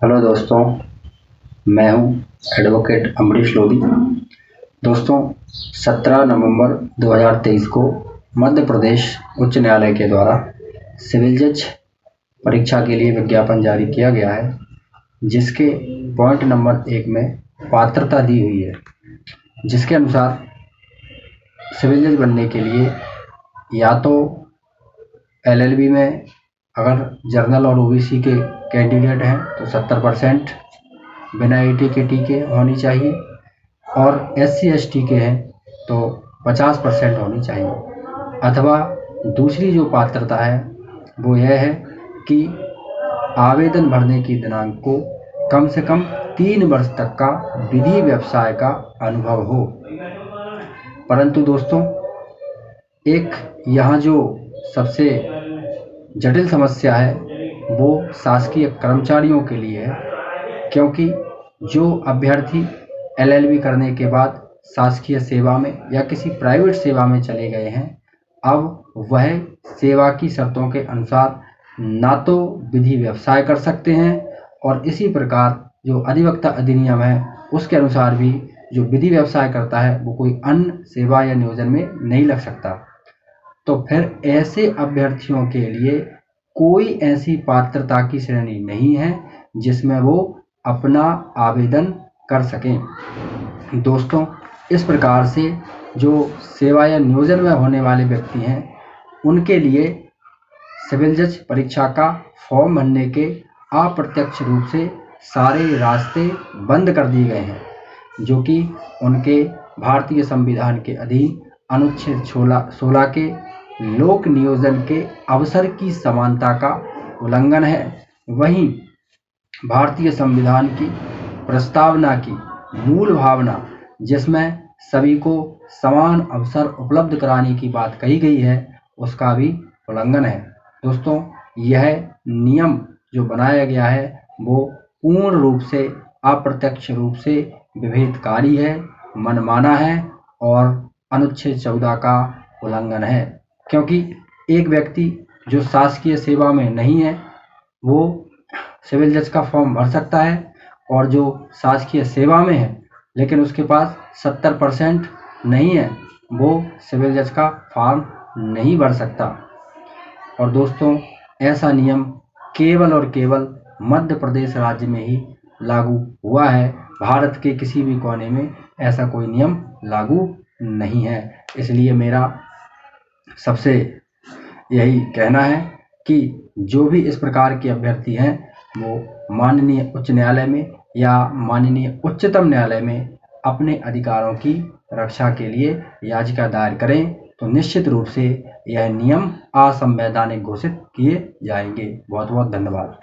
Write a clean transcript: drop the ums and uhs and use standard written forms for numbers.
Hello दोस्तों, मैं हूं एडवोकेट अमरीश लोधी। दोस्तों, 17 नवंबर 2023 को मध्य प्रदेश उच्च न्यायालय के द्वारा सिविल जज परीक्षा के लिए विज्ञापन जारी किया गया है, जिसके पॉइंट नंबर 1 में पात्रता दी हुई है, जिसके अनुसार सिविल जज बनने के लिए या तो LLB में अगर जर्नल और OBC के कैंडिडेट हैं तो 70% बिना AT-KT के होनी चाहिए, और SC/ST के हैं तो 50% होनी चाहिए। अथवा दूसरी जो पात्रता है वो यह है कि आवेदन भरने की दिनांक को कम से कम 3 वर्ष तक का विधि व्यवसाय का अनुभव हो। परंतु दोस्तों, एक यहाँ जो सबसे जटिल समस्या है वो शासकीय कर्मचारियों के लिए है, क्योंकि जो अभ्यर्थी LLB करने के बाद शासकीय सेवा में या किसी प्राइवेट सेवा में चले गए हैं, अब वह सेवा की शर्तों के अनुसार ना तो विधि व्यवसाय कर सकते हैं, और इसी प्रकार जो अधिवक्ता अधिनियम है उसके अनुसार भी जो विधि व्यवसाय करता है वो कोई अन्य सेवा या नियोजन में नहीं लग सकता। तो फिर ऐसे अभ्यर्थियों के लिए कोई ऐसी पात्रता की श्रेणी नहीं है जिसमें वो अपना आवेदन कर सकें। दोस्तों, इस प्रकार से जो सेवा या नियोजन में होने वाले व्यक्ति हैं उनके लिए सिविल जज परीक्षा का फॉर्म भरने के अप्रत्यक्ष रूप से सारे रास्ते बंद कर दिए गए हैं, जो कि उनके भारतीय संविधान के अधीन अनुच्छेद 16 के लोक नियोजन के अवसर की समानता का उल्लंघन है। वहीं भारतीय संविधान की प्रस्तावना की मूल भावना, जिसमें सभी को समान अवसर उपलब्ध कराने की बात कही गई है, उसका भी उल्लंघन है। दोस्तों, यह नियम जो बनाया गया है वो पूर्ण रूप से अप्रत्यक्ष रूप से विभेदकारी है, मनमाना है और अनुच्छेद 14 का उल्लंघन है, क्योंकि एक व्यक्ति जो शासकीय सेवा में नहीं है वो सिविल जज का फॉर्म भर सकता है, और जो शासकीय सेवा में है लेकिन उसके पास 70% नहीं है वो सिविल जज का फॉर्म नहीं भर सकता। और दोस्तों, ऐसा नियम केवल और केवल मध्य प्रदेश राज्य में ही लागू हुआ है। भारत के किसी भी कोने में ऐसा कोई नियम लागू नहीं है। इसलिए मेरा सबसे यही कहना है कि जो भी इस प्रकार के अभ्यर्थी हैं वो माननीय उच्च न्यायालय में या माननीय उच्चतम न्यायालय में अपने अधिकारों की रक्षा के लिए याचिका दायर करें, तो निश्चित रूप से यह नियम असंवैधानिक घोषित किए जाएंगे। बहुत बहुत धन्यवाद।